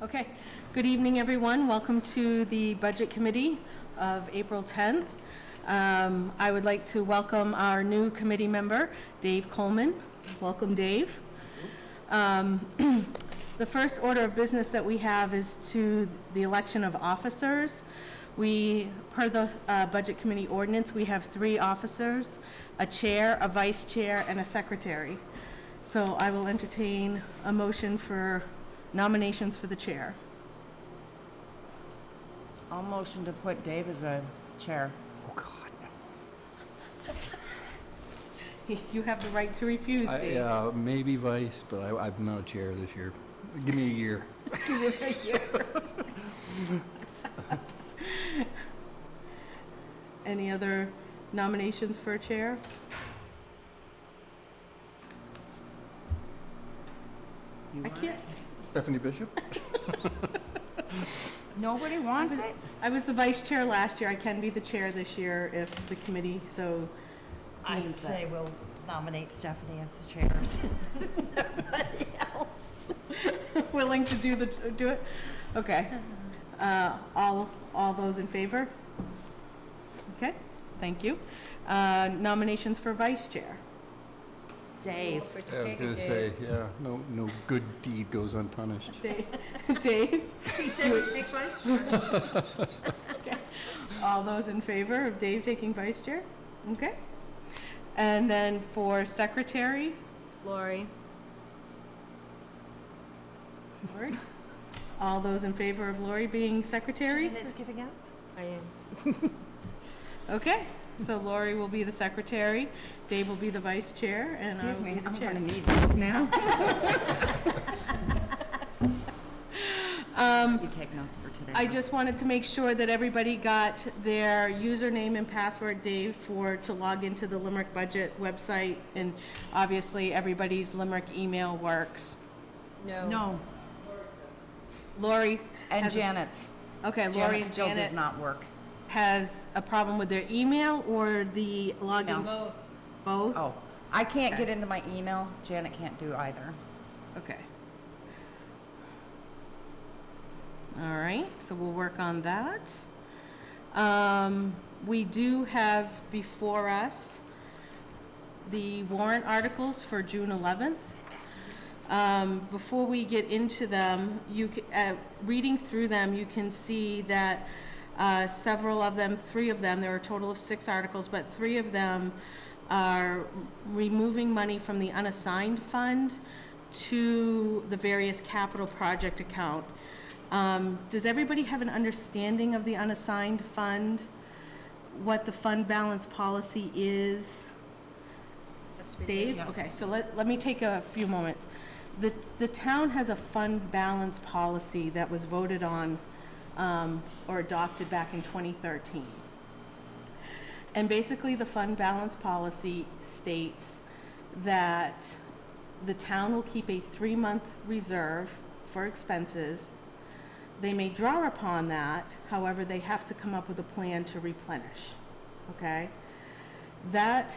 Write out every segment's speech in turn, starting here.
Okay, good evening, everyone. Welcome to the Budget Committee of April 10th. I would like to welcome our new committee member, Dave Coleman. Welcome, Dave. The first order of business that we have is to the election of officers. Per the Budget Committee ordinance, we have 3 officers, a chair, a vice chair, and a secretary. So I will entertain a motion for nominations for the chair. I'll motion to put Dave as a chair. Oh, God, no. You have the right to refuse, Dave. Yeah, maybe vice, but I'm not a chair this year. Give me a year. Any other nominations for a chair? I can't. Stephanie Bishop? Nobody wants it? I was the vice chair last year. I can be the chair this year if the committee so I'd deems say that. we'll nominate Stephanie as the chair since nobody else. Willing to do it? Okay. All those in favor? Okay, thank you. Nominations for vice chair. Dave. Yeah, I was going to say, yeah, no good deed goes unpunished. Dave? He said he'd take vice chair. Okay. All those in favor of Dave taking vice chair? Okay. And then for secretary? Lori. Lori? All those in favor of Lori being secretary? That's giving up? I am. Okay, so Lori will be the secretary, Dave will be the vice chair, and I Excuse will me, be the I'm chair. going to need this now. You take notes for today. I just wanted to make sure that everybody got their username and password, Dave, to log into the Limerick Budget website, and obviously everybody's Limerick email works. No, Lori and has Janet's. Okay, Lori Janet and still does Janet not work. has a problem with their email or the login? Both. Both? Oh, I can't Okay. get into my email. Janet can't do either. Okay. All right, so we'll work on that. We do have before us the warrant articles for June 11th. Before we get into them, reading through them, you can see that several of them, 3 of them, there are a total of 6 articles, but 3 of them are removing money from the unassigned fund to the various capital project account. Does everybody have an understanding of the unassigned fund? What the fund balance policy is? Dave? Yes. Okay, so let me take a few moments. The town has a fund balance policy that was voted on or adopted back in 2013. And basically the fund balance policy states that the town will keep a 3-month reserve for expenses. They may draw upon that, however, they have to come up with a plan to replenish, okay? That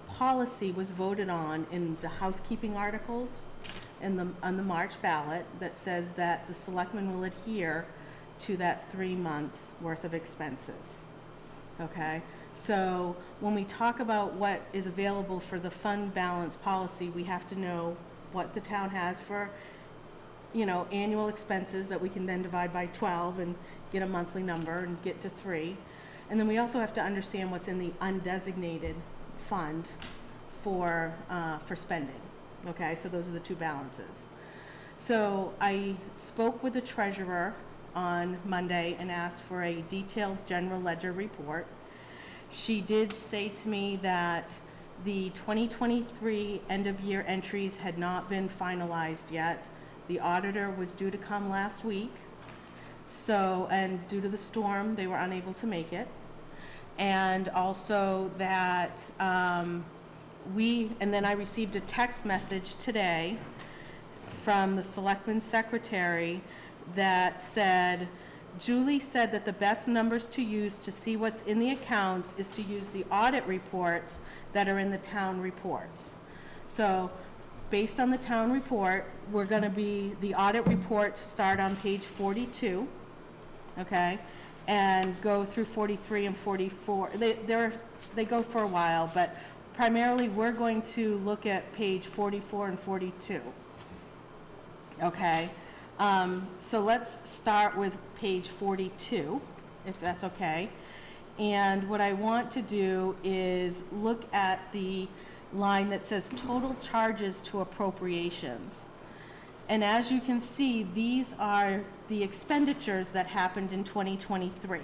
policy was voted on in the housekeeping articles on the March ballot that says that the selectmen will adhere to that 3 months worth of expenses, okay? So when we talk about what is available for the fund balance policy, we have to know what the town has for annual expenses that we can then divide by 12 and get a monthly number and get to 3. And then we also have to understand what's in the undesignated fund for spending. Okay, so those are the 2 balances. So I spoke with the treasurer on Monday and asked for a detailed general ledger report. She did say to me that the 2023 end of year entries had not been finalized yet. The auditor was due to come last week, and due to the storm, they were unable to make it. And also that and then I received a text message today from the selectman's secretary that said, Julie said that the best numbers to use to see what's in the accounts is to use the audit reports that are in the town reports. So based on the town report, the audit reports start on page 42, okay? And go through 43 and 44. They go for a while, but primarily we're going to look at page 44 and 42. Okay, so let's start with page 42, if that's okay. And what I want to do is look at the line that says total charges to appropriations. And as you can see, these are the expenditures that happened in 2023,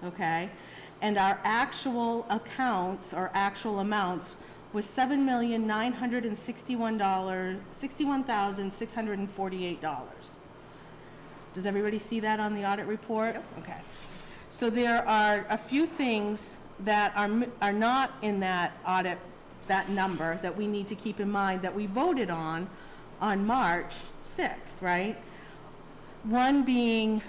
okay? And our actual accounts, or actual amounts, was $7,961,648. Does everybody see that on the audit report? Yep. Okay. So there are a few things that are not in that audit, that number, that we need to keep in mind that we voted on March 6th, right? One being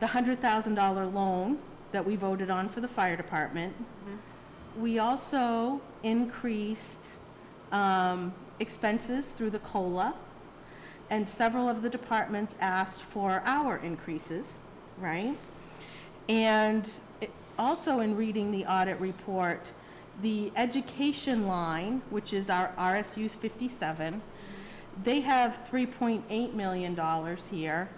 the $100,000 loan that we voted on for the fire department. Mm-hmm. We also increased expenses through the COLA, and several of the departments asked for our increases, right? And also in reading the audit report, the education line, which is our RSU 57, they have $3.8 million here.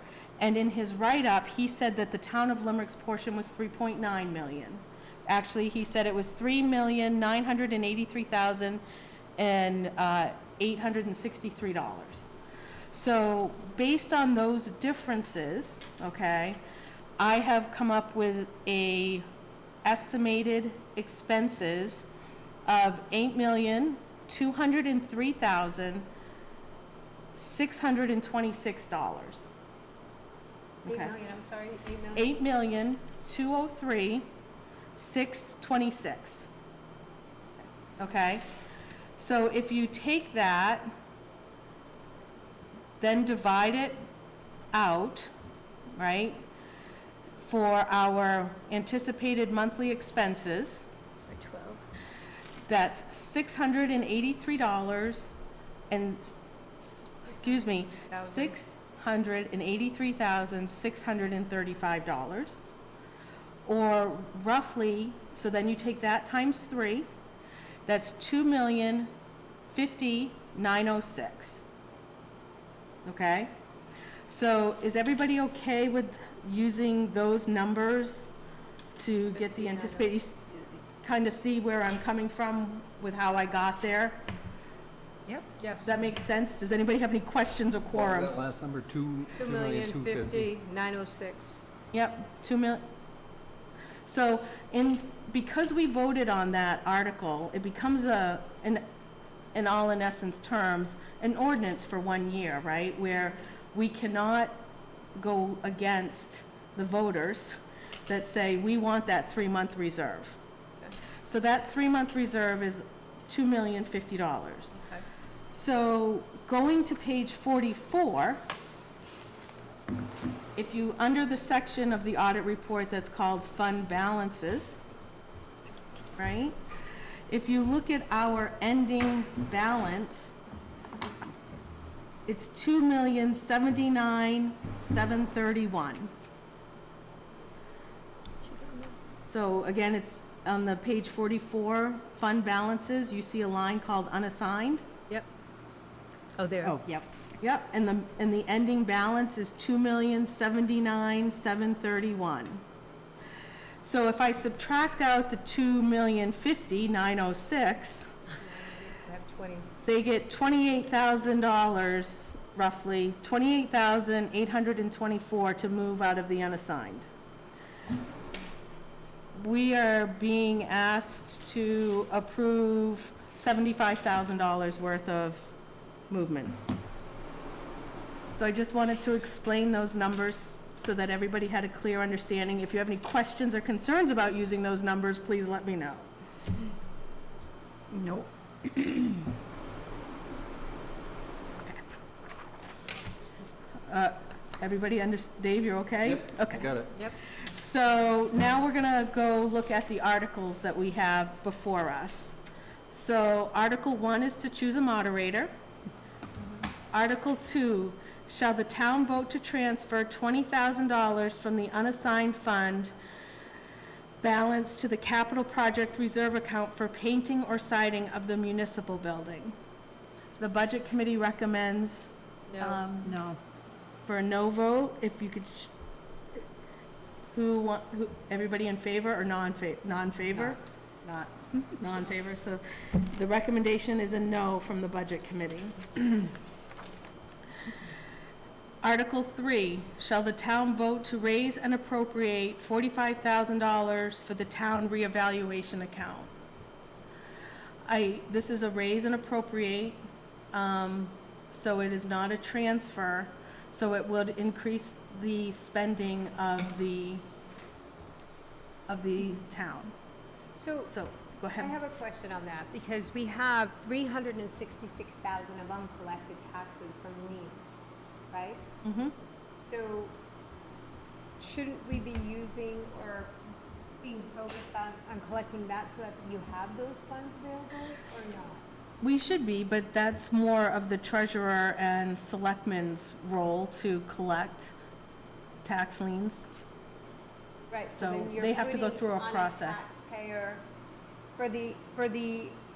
And in his write-up, he said that the town of Limerick's portion was $3.9 million. Actually, he said it was $3,983,863. So based on those differences, okay, I have come up with a estimated expenses of $8,203,626. Okay. 8 million, I'm sorry, 8 million? 8,203,626. Okay? So if you take that, then divide it out, right, for our anticipated monthly expenses, It's by 12. that's $683 and, excuse me, $683,635, or roughly, so then you take that times 3, that's $2,050,906. Okay? So is everybody okay with using those numbers to get the anticipated? You kind of see where I'm coming from with how I got there? Yep. Yes. Does that make sense? Does anybody have any questions or What was quorums? that last number, 2,050,906. Yep, 2 million. So because we voted on that article, it becomes in all in essence terms, an ordinance for 1 year, right? Where we cannot go against the voters that say, we want that 3-month reserve. Okay. So that 3-month reserve is $2,050,000. Okay. So going to page 44, if you, under the section of the audit report that's called fund balances, right? If you look at our ending balance, it's $2,079,731. So again, it's on the page 44, fund balances, you see a line called unassigned. Yep. Oh, there. Oh, yep. Yep, and the ending balance is $2,079,731. So if I subtract out the $2,050,906, Have 20. they get $28,000, roughly, $28,824 to move out of the unassigned. We are being asked to approve $75,000 worth of movements. So I just wanted to explain those numbers so that everybody had a clear understanding. If you have any questions or concerns about using those numbers, please let me know. Nope. Everybody Dave, you're okay? Yep, Okay. got it. Yep. So now we're gonna go look at the articles that we have before us. So Article 1 is to choose a moderator. Article 2, shall the town vote to transfer $20,000 from the unassigned fund balance to the capital project reserve account for painting or siding of the municipal building? The Budget Committee recommends No. No. for a no vote. If you could, everybody in favor or non-favor? Not. Non-favor, so the recommendation is a no from the Budget Committee. Article 3, shall the town vote to raise and appropriate $45,000 for the town reevaluation account? This is a raise and appropriate, so it is not a transfer, so it would increase the spending of the town. So Go I ahead. have a question on that, because we have 366,000 of uncollected taxes from liens, right? Mm-hmm. So shouldn't we be using or being focused on collecting that so that you have those funds available or not? We should be, but that's more of the treasurer and selectman's role to collect tax liens. Right, So then you're they have to go putting through a on process. taxpayer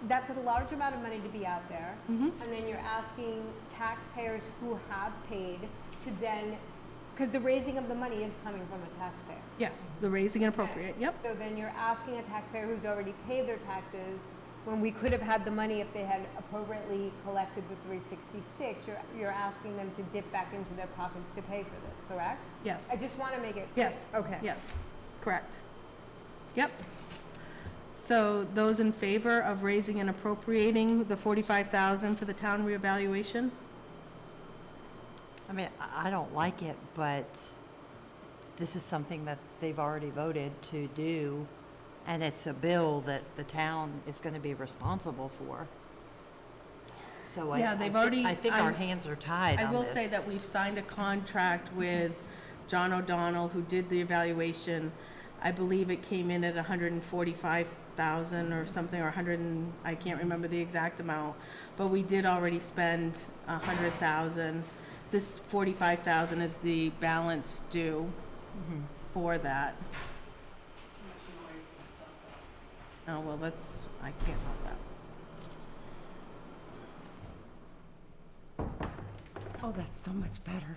that's a large amount of money to be out there. Mhm. And then you're asking taxpayers who have paid to then, because the raising of the money is coming from a taxpayer. Yes, the raising and appropriate, yep. So then you're asking a taxpayer who's already paid their taxes, when we could have had the money if they had appropriately collected the 366, you're asking them to dip back into their pockets to pay for this, correct? Yes, I just want to make it. yes, Okay. yeah, correct. Yep. So those in favor of raising and appropriating the $45,000 for the town reevaluation? I mean, I don't like it, but this is something that they've already voted to do, and it's a bill that the town is going to be responsible for. So Yeah, they've already- I think our hands are tied I on will say this. that we've signed a contract with John O'Donnell, who did the evaluation. I believe it came in at 145,000 or something, or 100, I can't remember the exact amount, but we did already spend 100,000. This 45,000 is the balance due for that. Oh, well, I can't help that. Oh, that's so much better.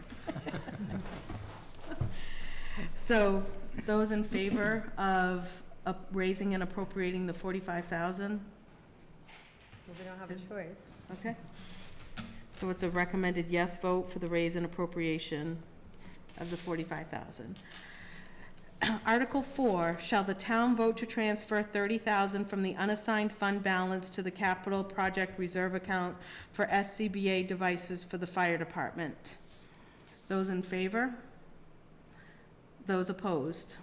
So, those in favor of raising and appropriating the 45,000? Well, we don't have a choice. Okay. So it's a recommended yes vote for the raise and appropriation of the 45,000. Article 4, shall the town vote to transfer 30,000 from the unassigned fund balance to the capital project reserve account for SCBA devices for the fire department? Those in favor? Those opposed?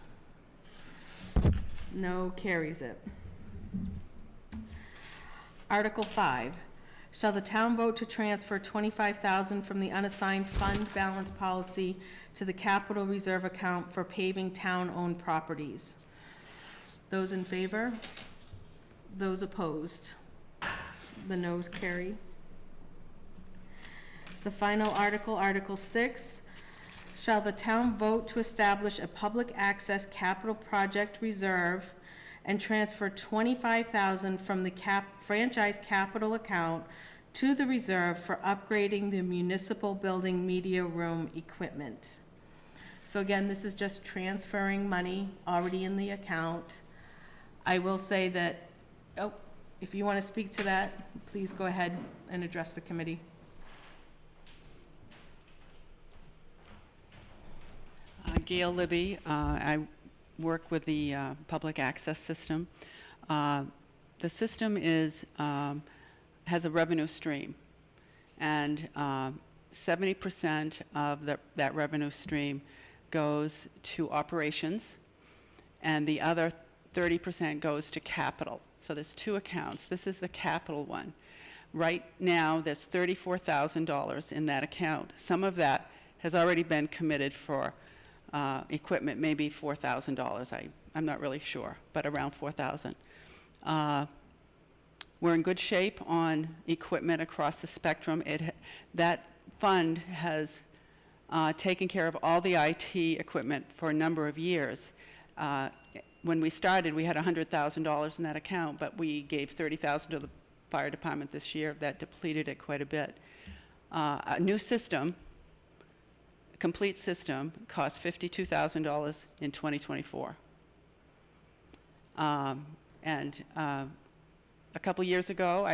No carries it. Article 5, shall the town vote to transfer 25,000 from the unassigned fund balance policy to the capital reserve account for paving town-owned properties? Those in favor? Those opposed? The noes carry. The final article, Article 6, shall the town vote to establish a public access capital project reserve and transfer 25,000 from the franchise capital account to the reserve for upgrading the municipal building media room equipment? So again, this is just transferring money already in the account. I will say that, if you want to speak to that, please go ahead and address the committee. Gail Libby. I work with the public access system. The system has a revenue stream, and 70% of that revenue stream goes to operations, and the other 30% goes to capital. So there's two accounts. This is the capital one. Right now, there's $34,000 in that account. Some of that has already been committed for equipment, maybe $4,000. I'm not really sure, but around $4,000. We're in good shape on equipment across the spectrum. That fund has taken care of all the IT equipment for a number of years. When we started, we had $100,000 in that account, but we gave $30,000 to the fire department this year. That depleted it quite a bit. A new system, a complete system, costs $52,000 in 2024. A couple years ago,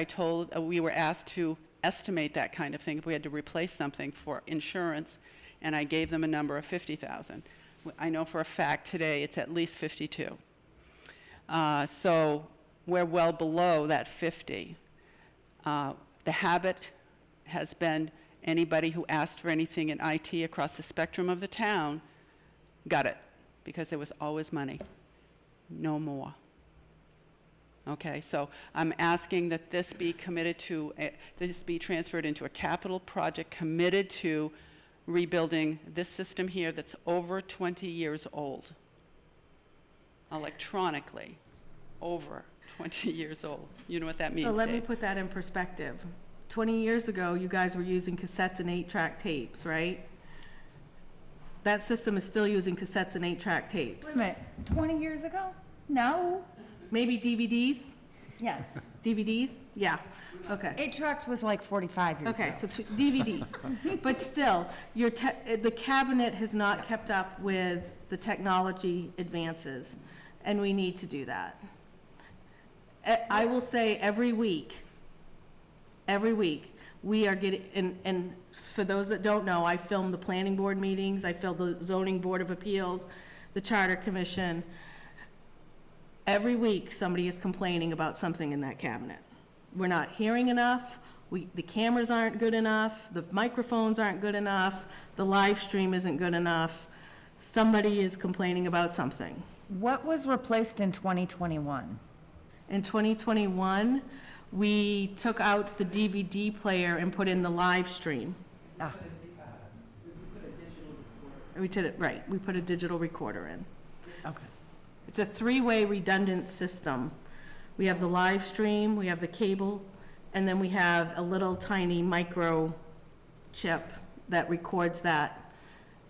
we were asked to estimate that kind of thing if we had to replace something for insurance, and I gave them a number of $50,000. I know for a fact today it's at least 52. So we're well below that 50. The habit has been anybody who asked for anything in IT across the spectrum of the town got it, because there was always money, no more. Okay, so I'm asking that this be committed to, this be transferred into a capital project committed to rebuilding this system here that's over 20 years old. Electronically, over 20 years old. You know what that means, So let me Dave? put that in perspective. 20 years ago, you guys were using cassettes and 8-track tapes, right? That system is still using cassettes and 8-track Wait tapes. a minute, 20 years ago? No. Maybe DVDs? Yes. DVDs? Yeah, okay. 8 trucks was like 45 years ago. Okay, so DVDs. But still, the cabinet has not kept up with the technology advances, and we need to do that. I will say every week, we are getting, and for those that don't know, I film the planning board meetings, I film the zoning board of appeals, the charter commission. Every week, somebody is complaining about something in that cabinet. We're not hearing enough, the cameras aren't good enough, the microphones aren't good enough, the live stream isn't good enough. Somebody is complaining about something. What was replaced in 2021? In 2021, we took out the DVD player and put in the live stream. Ah, We did it, right, we put a digital recorder in. okay. It's a three-way redundant system. We have the live stream, we have the cable, and then we have a little tiny micro chip that records that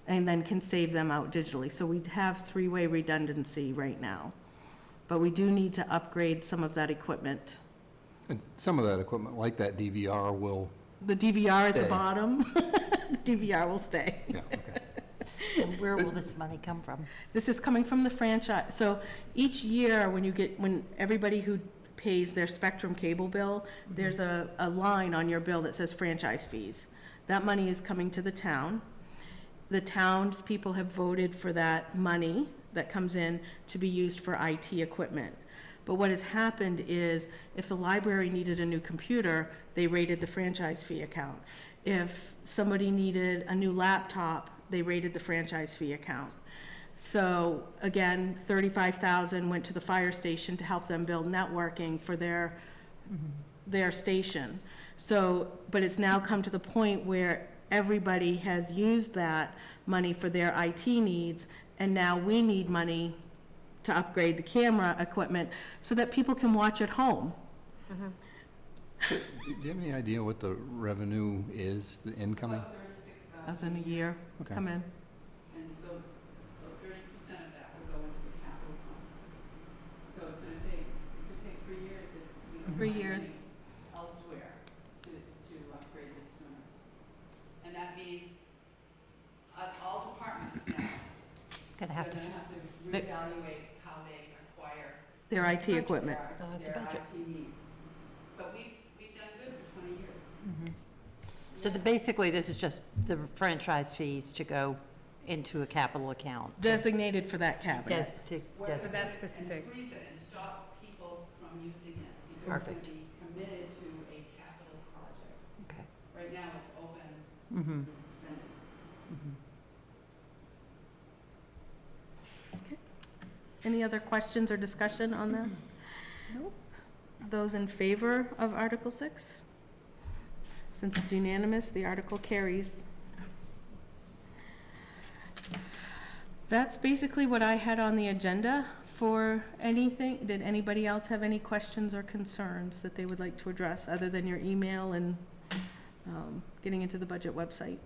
and then can save them out digitally. So we have three-way redundancy right now. But we do need to upgrade some of that equipment. And some of that equipment, like that DVR, will, The DVR at the Stay. bottom, the DVR will stay. yeah, okay. And where will this money come from? This is coming from the franchise. So each year, when everybody who pays their Spectrum cable bill, there's a line on your bill that says franchise fees. That money is coming to the town. The townspeople have voted for that money that comes in to be used for IT equipment. But what has happened is, if the library needed a new computer, they rated the franchise fee account. If somebody needed a new laptop, they rated the franchise fee account. So again, $35,000 went to the fire station to help them build networking for their station. So, but it's now come to the point where everybody has used that money for their IT needs, and now we need money to upgrade the camera equipment so that people can watch at home. So, do you have any idea what the revenue is, the incoming? As in a year, Okay. come in. And so 30% of that will go into the capital fund. So it's gonna take, it could take 3 years if we don't 3 find years. money elsewhere to upgrade this sooner. And that means all departments now Gonna have to, reevaluate how they acquire Their IT equipment. They'll have to their budget. IT needs. But we've done good for 20 years. so basically, this is just the franchise fees to go into a capital account. Designated for that cabinet. For that specific. And freeze it and stop people from using it. Because Perfect. it's gonna be committed to a capital project. Okay. Right now, it's open Mm-hmm. spending. Any other questions or discussion on that? Nope. Those in favor of Article 6? Since it's unanimous, the article carries. That's basically what I had on the agenda for anything. Did anybody else have any questions or concerns that they would like to address, other than your email and getting into the budget website.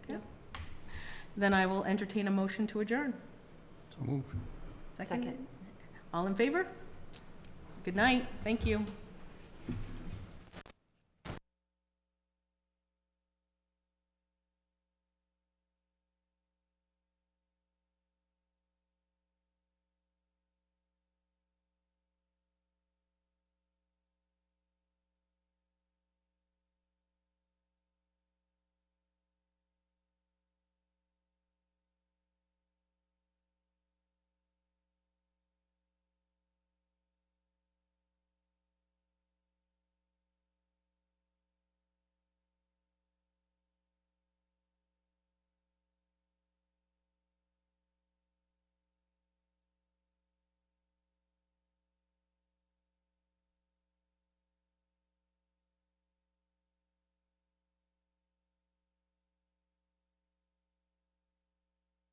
Okay. Then I will entertain a motion to adjourn. So move. All in favor? Good night, thank you.